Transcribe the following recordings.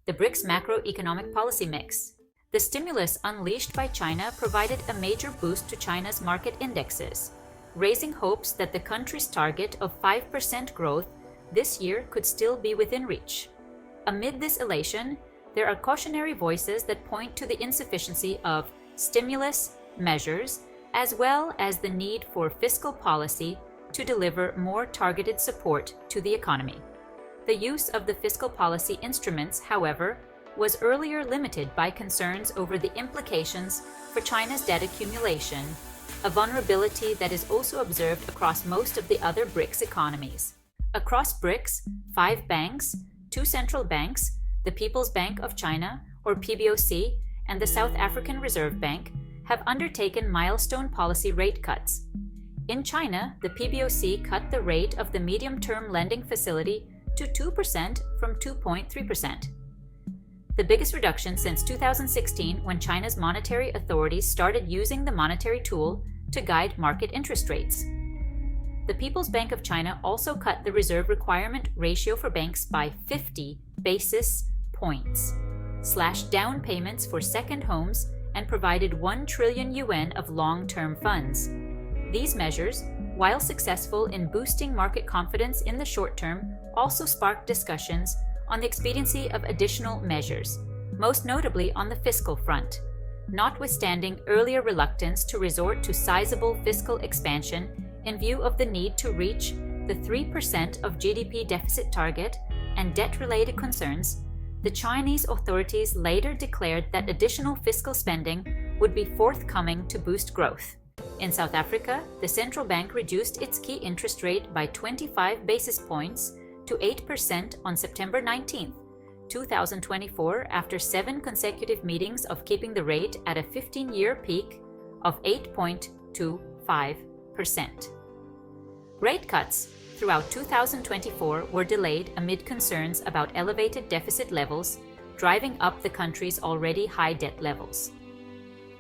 the BRICS macroeconomic policy mix. The stimulus unleashed by China provided a major boost to China's market indexes, raising hopes that the country's target of 5% growth this year could still be within reach. Amid this elation, there are cautionary voices that point to the insufficiency of stimulus measures as well as the need for fiscal policy to deliver more targeted support to the economy. The use of the fiscal policy instruments, however, was earlier limited by concerns over the implications for China's debt accumulation, a vulnerability that is also observed across most of the other BRICS economies. Across BRICS, 5 banks, 2 central banks, the People's Bank of China, or PBOC, and the South African Reserve Bank, have undertaken milestone policy rate cuts. In China, the PBOC cut the rate of the medium-term lending facility to 2% from 2.3%. The biggest reduction since 2016, when China's monetary authorities started using the monetary tool to guide market interest rates. The People's Bank of China also cut the reserve requirement ratio for banks by 50 basis points, slashed down payments for second homes, and provided 1 trillion yuan of long-term funds. These measures, while successful in boosting market confidence in the short term, also sparked discussions on the expediency of additional measures, most notably on the fiscal front. Notwithstanding earlier reluctance to resort to sizable fiscal expansion in view of the need to reach the 3% of GDP deficit target and debt-related concerns, the Chinese authorities later declared that additional fiscal spending would be forthcoming to boost growth. In South Africa, the central bank reduced its key interest rate by 25 basis points to 8% on September 19, 2024, after 7 consecutive meetings of keeping the rate at a 15-year peak of 8.25%. Rate cuts throughout 2024 were delayed amid concerns about elevated deficit levels, driving up the country's already high debt levels.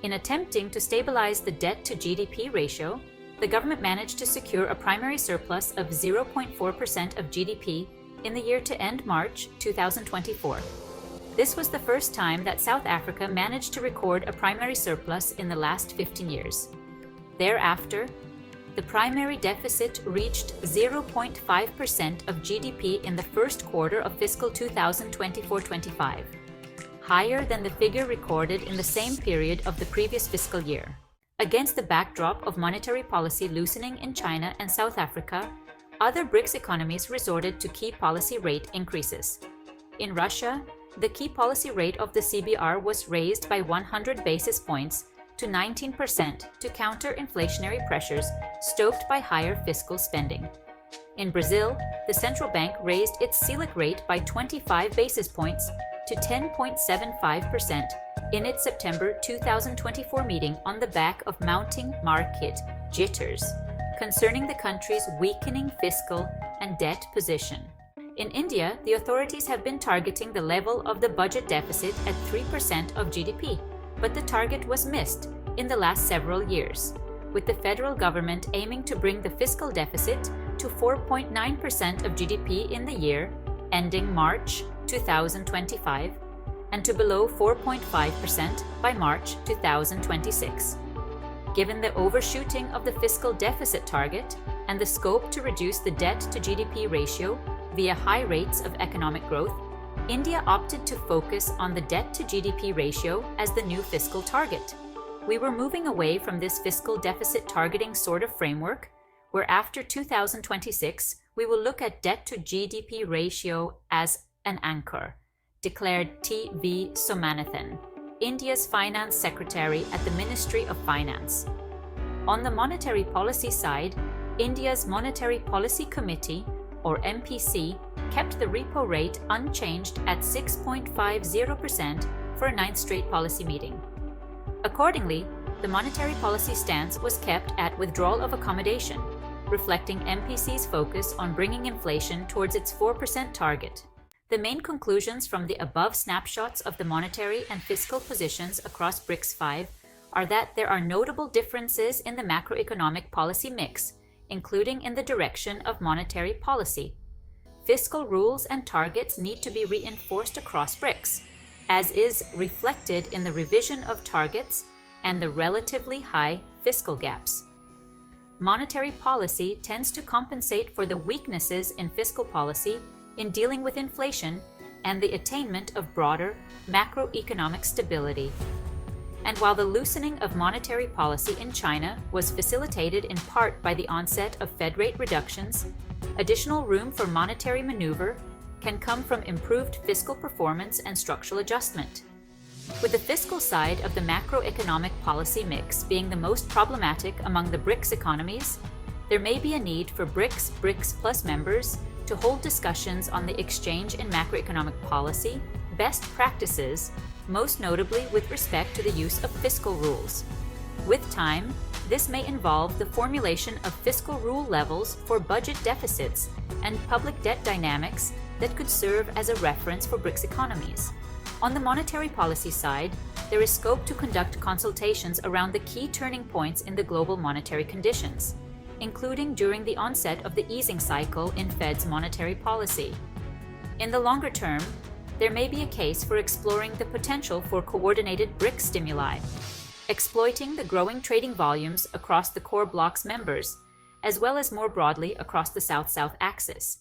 In attempting to stabilize the debt-to-GDP ratio, the government managed to secure a primary surplus of 0.4% of GDP in the year to end March 2024. This was the first time that South Africa managed to record a primary surplus in the last 15 years. Thereafter, the primary deficit reached 0.5% of GDP in the first quarter of fiscal 2024-25, higher than the figure recorded in the same period of the previous fiscal year. Against the backdrop of monetary policy loosening in China and South Africa, other BRICS economies resorted to key policy rate increases. In Russia, the key policy rate of the CBR was raised by 100 basis points to 19% to counter inflationary pressures stoked by higher fiscal spending. In Brazil, the central bank raised its Selic rate by 25 basis points to 10.75% in its September 2024 meeting on the back of mounting market jitters concerning the country's weakening fiscal and debt position. In India, the authorities have been targeting the level of the budget deficit at 3% of GDP, but the target was missed in the last several years, with the federal government aiming to bring the fiscal deficit to 4.9% of GDP in the year ending March 2025 and to below 4.5% by March 2026. Given the overshooting of the fiscal deficit target and the scope to reduce the debt-to-GDP ratio via high rates of economic growth, India opted to focus on the debt-to-GDP ratio as the new fiscal target. We were moving away from this fiscal deficit targeting sort of framework, where after 2026, we will look at debt-to-GDP ratio as an anchor, declared T.V. Somanathan, India's Finance Secretary at the Ministry of Finance. On the monetary policy side, India's Monetary Policy Committee, or MPC, kept the repo rate unchanged at 6.50% for a 9th straight policy meeting. Accordingly, the monetary policy stance was kept at withdrawal of accommodation, reflecting MPC's focus on bringing inflation towards its 4% target. The main conclusions from the above snapshots of the monetary and fiscal positions across BRICS 5 are that there are notable differences in the macroeconomic policy mix, including in the direction of monetary policy. fiscal rules and targets need to be reinforced across BRICS, as is reflected in the revision of targets and the relatively high fiscal gaps. Monetary policy tends to compensate for the weaknesses in fiscal policy in dealing with inflation and the attainment of broader macroeconomic stability. And while the loosening of monetary policy in China was facilitated in part by the onset of Fed rate reductions, additional room for monetary maneuver can come from improved fiscal performance and structural adjustment. With the fiscal side of the macroeconomic policy mix being the most problematic among the BRICS economies, there may be a need for BRICS Plus members to hold discussions on the exchange in macroeconomic policy, best practices, most notably with respect to the use of fiscal rules. With time, this may involve the formulation of fiscal rule levels for budget deficits and public debt dynamics that could serve as a reference for BRICS economies. On the monetary policy side, there is scope to conduct consultations around the key turning points in the global monetary conditions, including during the onset of the easing cycle in Fed's monetary policy. In the longer term, there may be a case for exploring the potential for coordinated BRICS stimuli, exploiting the growing trading volumes across the core bloc's members, as well as more broadly across the South-South axis.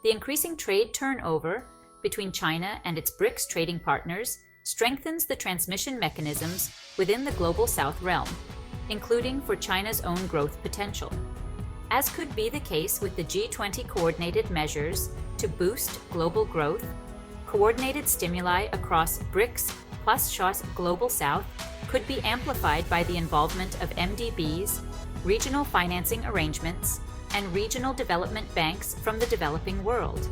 The increasing trade turnover between China and its BRICS trading partners strengthens the transmission mechanisms within the Global South realm, including for China's own growth potential. As could be the case with the G20 coordinated measures to boost global growth, coordinated stimuli across BRICS plus Global South could be amplified by the involvement of MDBs, regional financing arrangements, and regional development banks from the developing world.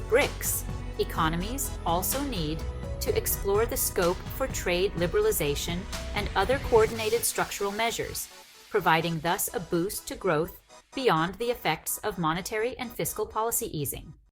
BRICS economies also need to explore the scope for trade liberalization and other coordinated structural measures, providing thus a boost to growth beyond the effects of monetary and fiscal policy easing.